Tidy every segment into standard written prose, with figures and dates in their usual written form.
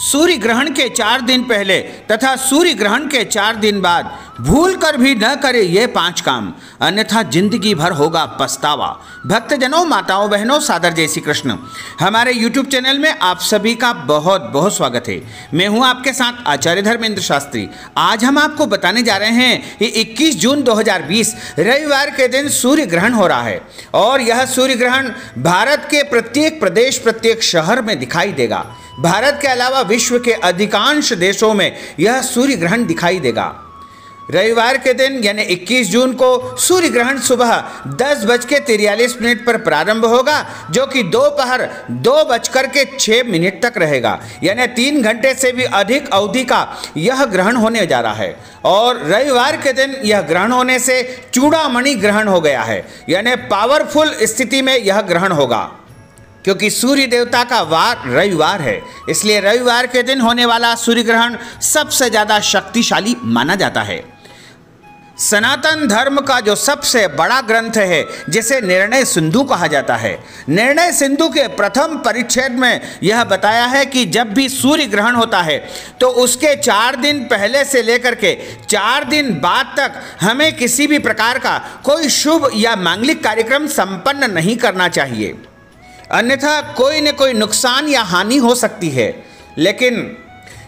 सूर्य ग्रहण के 4 दिन पहले तथा सूर्य ग्रहण के 4 दिन बाद भूल कर भी न करे ये 5 काम, अन्यथा जिंदगी भर होगा पछतावा। भक्तजनों, माताओं, बहनों, सादर जय श्री कृष्ण। हमारे YouTube चैनल में आप सभी का बहुत बहुत स्वागत है। मैं हूं आपके साथ आचार्य धर्मेंद्र शास्त्री। आज हम आपको बताने जा रहे हैं कि 21 जून 2020 रविवार के दिन सूर्य ग्रहण हो रहा है और यह सूर्य ग्रहण भारत के प्रत्येक प्रदेश, प्रत्येक शहर में दिखाई देगा। भारत के अलावा विश्व के अधिकांश देशों में यह सूर्य ग्रहण दिखाई देगा। रविवार के दिन यानी 21 जून को सूर्य ग्रहण सुबह 10:43 पर प्रारंभ होगा, जो कि दोपहर 2:06 तक रहेगा। यानी 3 घंटे से भी अधिक अवधि का यह ग्रहण होने जा रहा है। और रविवार के दिन यह ग्रहण होने से चूड़ामणि ग्रहण हो गया है, यानी पावरफुल स्थिति में यह ग्रहण होगा। क्योंकि सूर्य देवता का वार रविवार है, इसलिए रविवार के दिन होने वाला सूर्य ग्रहण सबसे ज़्यादा शक्तिशाली माना जाता है। सनातन धर्म का जो सबसे बड़ा ग्रंथ है, जिसे निर्णय सिंधु कहा जाता है, निर्णय सिंधु के प्रथम परिच्छेद में यह बताया है कि जब भी सूर्य ग्रहण होता है तो उसके 4 दिन पहले से लेकर के 4 दिन बाद तक हमें किसी भी प्रकार का कोई शुभ या मांगलिक कार्यक्रम संपन्न नहीं करना चाहिए, अन्यथा कोई न कोई नुकसान या हानि हो सकती है। लेकिन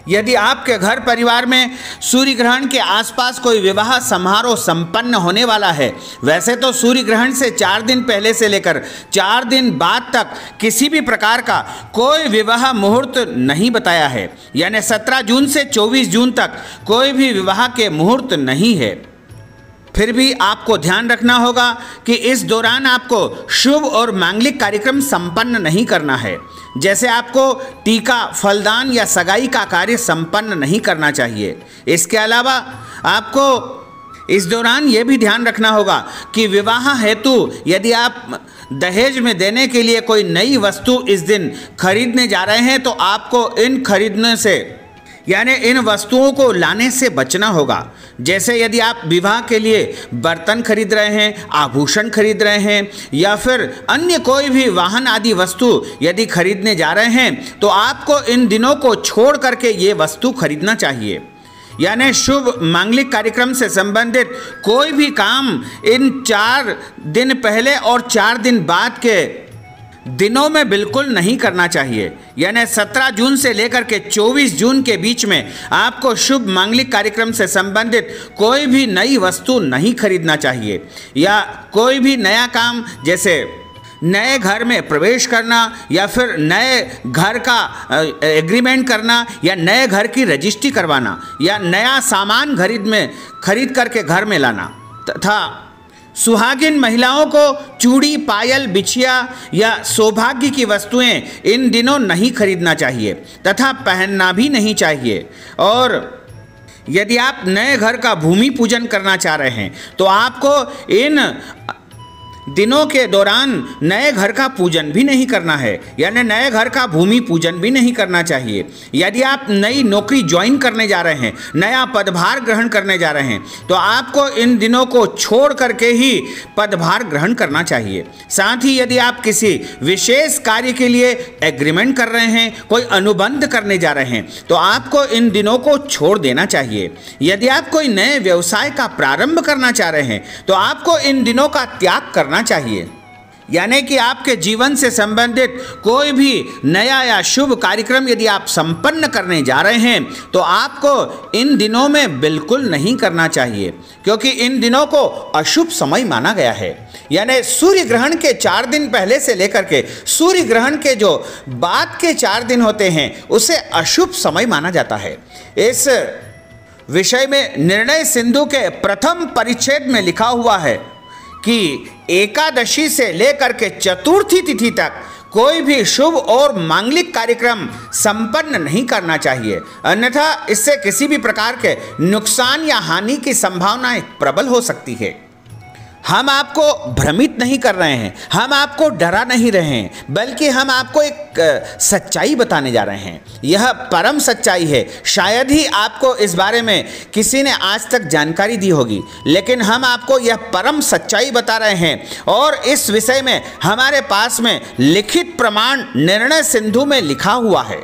यदि आपके घर परिवार में सूर्य ग्रहण के आसपास कोई विवाह समारोह संपन्न होने वाला है, वैसे तो सूर्य ग्रहण से 4 दिन पहले से लेकर 4 दिन बाद तक किसी भी प्रकार का कोई विवाह मुहूर्त नहीं बताया है। यानी 17 जून से 24 जून तक कोई भी विवाह के मुहूर्त नहीं है। फिर भी आपको ध्यान रखना होगा कि इस दौरान आपको शुभ और मांगलिक कार्यक्रम संपन्न नहीं करना है। जैसे आपको टीका, फलदान या सगाई का कार्य संपन्न नहीं करना चाहिए। इसके अलावा आपको इस दौरान यह भी ध्यान रखना होगा कि विवाह हेतु यदि आप दहेज में देने के लिए कोई नई वस्तु इस दिन खरीदने जा रहे हैं, तो आपको इन खरीदने से यानी इन वस्तुओं को लाने से बचना होगा। जैसे यदि आप विवाह के लिए बर्तन खरीद रहे हैं, आभूषण खरीद रहे हैं या फिर अन्य कोई भी वाहन आदि वस्तु यदि खरीदने जा रहे हैं, तो आपको इन दिनों को छोड़ करके ये वस्तु खरीदना चाहिए। यानी शुभ मांगलिक कार्यक्रम से संबंधित कोई भी काम इन 4 दिन पहले और 4 दिन बाद के दिनों में बिल्कुल नहीं करना चाहिए। यानी 17 जून से लेकर के 24 जून के बीच में आपको शुभ मांगलिक कार्यक्रम से संबंधित कोई भी नई वस्तु नहीं खरीदना चाहिए, या कोई भी नया काम जैसे नए घर में प्रवेश करना या फिर नए घर का एग्रीमेंट करना या नए घर की रजिस्ट्री करवाना या नया सामान खरीद करके घर में लाना, तथा सुहागिन महिलाओं को चूड़ी, पायल, बिछिया या सौभाग्य की वस्तुएं इन दिनों नहीं खरीदना चाहिए तथा पहनना भी नहीं चाहिए। और यदि आप नए घर का भूमि पूजन करना चाह रहे हैं, तो आपको इन दिनों के दौरान नए घर का पूजन भी नहीं करना है, यानी नए घर का भूमि पूजन भी नहीं करना चाहिए। यदि आप नई नौकरी ज्वाइन करने जा रहे हैं, नया पदभार ग्रहण करने जा रहे हैं, तो आपको इन दिनों को छोड़ करके ही पदभार ग्रहण करना चाहिए। साथ ही यदि आप किसी विशेष कार्य के लिए एग्रीमेंट कर रहे हैं, कोई अनुबंध करने जा रहे हैं, तो आपको इन दिनों को छोड़ देना चाहिए। यदि आप कोई नए व्यवसाय का प्रारंभ करना चाह रहे हैं, तो आपको इन दिनों का त्याग करना चाहिए। यानी कि आपके जीवन से संबंधित कोई भी नया या शुभ कार्यक्रम यदि आप संपन्न करने जा रहे हैं, तो आपको इन दिनों में बिल्कुल नहीं करना चाहिए, क्योंकि इन दिनों को अशुभ समय माना गया है। यानी सूर्य ग्रहण के 4 दिन पहले से लेकर के सूर्य ग्रहण के जो बाद के 4 दिन होते हैं, उसे अशुभ समय माना जाता है। इस विषय में निर्णय सिंधु के प्रथम परिच्छेद में लिखा हुआ है कि एकादशी से लेकर के चतुर्थी तिथि तक कोई भी शुभ और मांगलिक कार्यक्रम संपन्न नहीं करना चाहिए, अन्यथा इससे किसी भी प्रकार के नुकसान या हानि की संभावनाएं प्रबल हो सकती है। हम आपको भ्रमित नहीं कर रहे हैं, हम आपको डरा नहीं रहे हैं, बल्कि हम आपको एक सच्चाई बताने जा रहे हैं। यह परम सच्चाई है। शायद ही आपको इस बारे में किसी ने आज तक जानकारी दी होगी, लेकिन हम आपको यह परम सच्चाई बता रहे हैं। और इस विषय में हमारे पास में लिखित प्रमाण निर्णय सिंधु में लिखा हुआ है।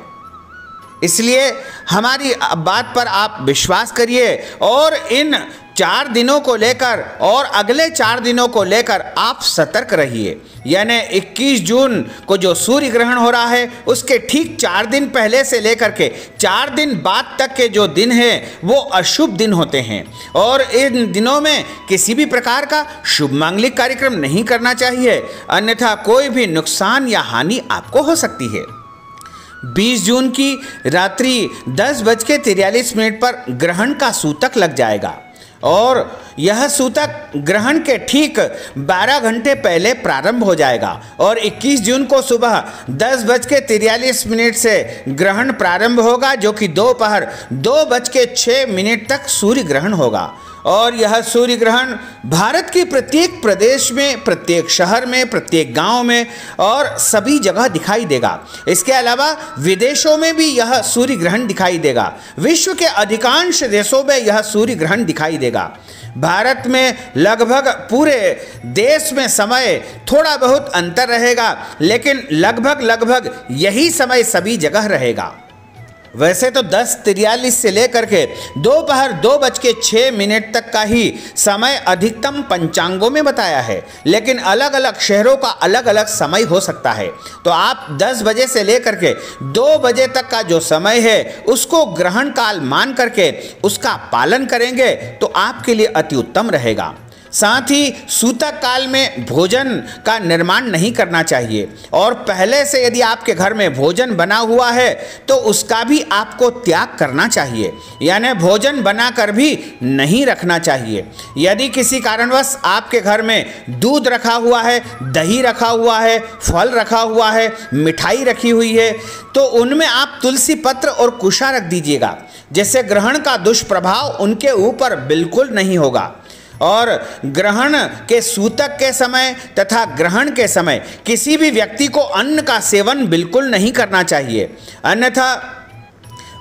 इसलिए हमारी बात पर आप विश्वास करिए और इन 4 दिनों को लेकर और अगले 4 दिनों को लेकर आप सतर्क रहिए। यानी 21 जून को जो सूर्य ग्रहण हो रहा है उसके ठीक 4 दिन पहले से लेकर के 4 दिन बाद तक के जो दिन हैं वो अशुभ दिन होते हैं और इन दिनों में किसी भी प्रकार का शुभ मांगलिक कार्यक्रम नहीं करना चाहिए, अन्यथा कोई भी नुकसान या हानि आपको हो सकती है। 20 जून की रात्रि 10:43 पर ग्रहण का सूतक लग जाएगा और यह सूतक ग्रहण के ठीक 12 घंटे पहले प्रारंभ हो जाएगा और 21 जून को सुबह 10:43 से ग्रहण प्रारंभ होगा, जो कि दोपहर 2:06 तक सूर्य ग्रहण होगा। और यह सूर्य ग्रहण भारत के प्रत्येक प्रदेश में, प्रत्येक शहर में, प्रत्येक गांव में और सभी जगह दिखाई देगा। इसके अलावा विदेशों में भी यह सूर्य ग्रहण दिखाई देगा। विश्व के अधिकांश देशों में यह सूर्य ग्रहण दिखाई देगा। भारत में लगभग पूरे देश में समय थोड़ा बहुत अंतर रहेगा, लेकिन लगभग यही समय सभी जगह रहेगा। वैसे तो 10:43 से लेकर के दोपहर 2:06 तक का ही समय अधिकतम पंचांगों में बताया है, लेकिन अलग अलग शहरों का अलग अलग समय हो सकता है। तो आप 10 बजे से लेकर के 2 बजे तक का जो समय है उसको ग्रहण काल मान करके उसका पालन करेंगे तो आपके लिए अति उत्तम रहेगा। साथ ही सूतक काल में भोजन का निर्माण नहीं करना चाहिए और पहले से यदि आपके घर में भोजन बना हुआ है तो उसका भी आपको त्याग करना चाहिए, यानी भोजन बनाकर भी नहीं रखना चाहिए। यदि किसी कारणवश आपके घर में दूध रखा हुआ है, दही रखा हुआ है, फल रखा हुआ है, मिठाई रखी हुई है, तो उनमें आप तुलसी पत्र और कुशा रख दीजिएगा, जिससे ग्रहण का दुष्प्रभाव उनके ऊपर बिल्कुल नहीं होगा। और ग्रहण के सूतक के समय तथा ग्रहण के समय किसी भी व्यक्ति को अन्न का सेवन बिल्कुल नहीं करना चाहिए, अन्यथा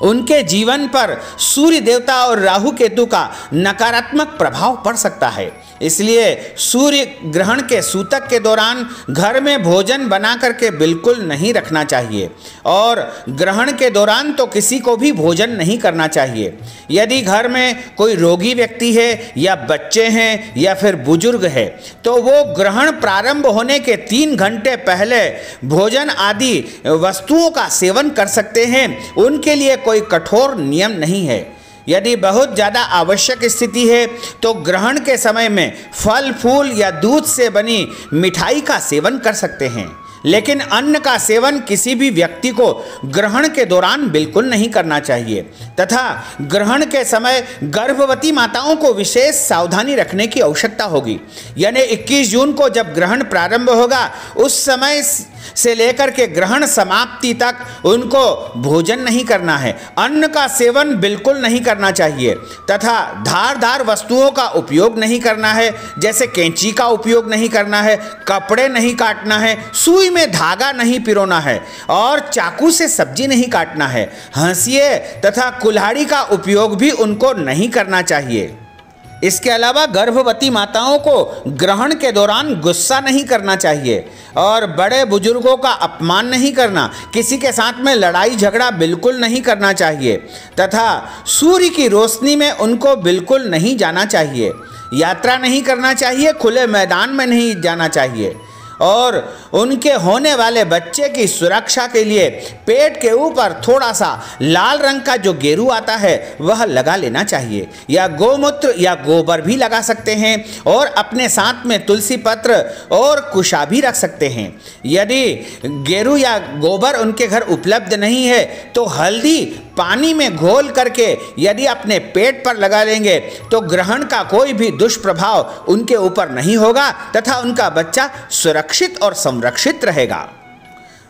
उनके जीवन पर सूर्य देवता और राहु केतु का नकारात्मक प्रभाव पड़ सकता है। इसलिए सूर्य ग्रहण के सूतक के दौरान घर में भोजन बना करके बिल्कुल नहीं रखना चाहिए और ग्रहण के दौरान तो किसी को भी भोजन नहीं करना चाहिए। यदि घर में कोई रोगी व्यक्ति है या बच्चे हैं या फिर बुजुर्ग है तो वो ग्रहण प्रारंभ होने के 3 घंटे पहले भोजन आदि वस्तुओं का सेवन कर सकते हैं। उनके लिए कोई कठोर नियम नहीं है। यदि बहुत ज़्यादा आवश्यक स्थिति है तो ग्रहण के समय में फल फूल या दूध से बनी मिठाई का सेवन कर सकते हैं, लेकिन अन्न का सेवन किसी भी व्यक्ति को ग्रहण के दौरान बिल्कुल नहीं करना चाहिए। तथा ग्रहण के समय गर्भवती माताओं को विशेष सावधानी रखने की आवश्यकता होगी। यानी 21 जून को जब ग्रहण प्रारंभ होगा उस समय से लेकर के ग्रहण समाप्ति तक उनको भोजन नहीं करना है, अन्न का सेवन बिल्कुल नहीं करना चाहिए तथा धारदार वस्तुओं का उपयोग नहीं करना है, जैसे कैंची का उपयोग नहीं करना है, कपड़े नहीं काटना है, सुई में धागा नहीं पिरोना है और चाकू से सब्जी नहीं काटना है। हंसिए तथा कुल्हाड़ी का उपयोग भी उनको नहीं करना चाहिए। इसके अलावा गर्भवती माताओं को ग्रहण के दौरान गुस्सा नहीं करना चाहिए और बड़े बुजुर्गों का अपमान नहीं करना, किसी के साथ में लड़ाई झगड़ा बिल्कुल नहीं करना चाहिए तथा सूर्य की रोशनी में उनको बिल्कुल नहीं जाना चाहिए। यात्रा नहीं करना चाहिए, खुले मैदान में नहीं जाना चाहिए और उनके होने वाले बच्चे की सुरक्षा के लिए पेट के ऊपर थोड़ा सा लाल रंग का जो गेरू आता है वह लगा लेना चाहिए, या गोमूत्र या गोबर भी लगा सकते हैं और अपने साथ में तुलसी पत्र और कुशा भी रख सकते हैं। यदि गेरू या गोबर उनके घर उपलब्ध नहीं है तो हल्दी पानी में घोल करके यदि अपने पेट पर लगा लेंगे तो ग्रहण का कोई भी दुष्प्रभाव उनके ऊपर नहीं होगा तथा उनका बच्चा सुरक्षित और संरक्षित रहेगा।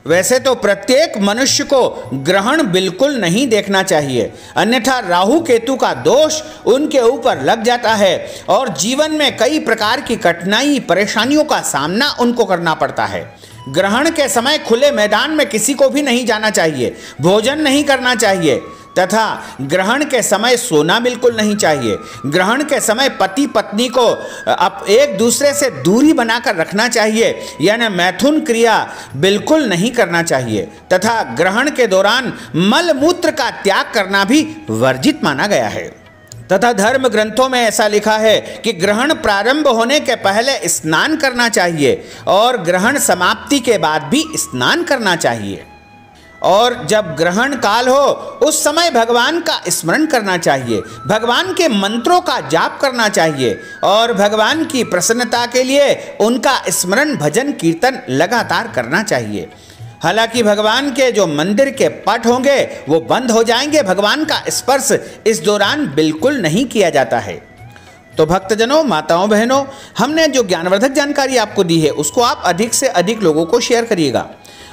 वैसे तो प्रत्येक मनुष्य को ग्रहण बिल्कुल नहीं देखना चाहिए, अन्यथा राहु केतु का दोष उनके ऊपर लग जाता है और जीवन में कई प्रकार की कठिनाई परेशानियों का सामना उनको करना पड़ता है। ग्रहण के समय खुले मैदान में किसी को भी नहीं जाना चाहिए, भोजन नहीं करना चाहिए, तथा ग्रहण के समय सोना बिल्कुल नहीं चाहिए। ग्रहण के समय पति पत्नी को एक दूसरे से दूरी बनाकर रखना चाहिए, यानी मैथुन क्रिया बिल्कुल नहीं करना चाहिए तथा ग्रहण के दौरान मल मूत्र का त्याग करना भी वर्जित माना गया है। तथा धर्म ग्रंथों में ऐसा लिखा है कि ग्रहण प्रारंभ होने के पहले स्नान करना चाहिए और ग्रहण समाप्ति के बाद भी स्नान करना चाहिए। और जब ग्रहण काल हो उस समय भगवान का स्मरण करना चाहिए, भगवान के मंत्रों का जाप करना चाहिए और भगवान की प्रसन्नता के लिए उनका स्मरण भजन कीर्तन लगातार करना चाहिए। हालांकि भगवान के जो मंदिर के पट होंगे वो बंद हो जाएंगे, भगवान का स्पर्श इस दौरान बिल्कुल नहीं किया जाता है। तो भक्तजनों, माताओं, बहनों, हमने जो ज्ञानवर्धक जानकारी आपको दी है उसको आप अधिक से अधिक लोगों को शेयर करिएगा।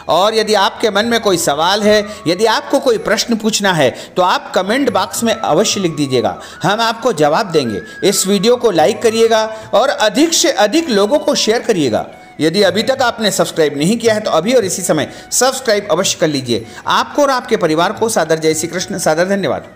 और यदि आपके मन में कोई सवाल है, यदि आपको कोई प्रश्न पूछना है तो आप कमेंट बॉक्स में अवश्य लिख दीजिएगा, हम आपको जवाब देंगे। इस वीडियो को लाइक करिएगा और अधिक से अधिक लोगों को शेयर करिएगा। यदि अभी तक आपने सब्सक्राइब नहीं किया है तो अभी और इसी समय सब्सक्राइब अवश्य कर लीजिए। आपको और आपके परिवार को सादर जय श्री कृष्ण, सादर धन्यवाद।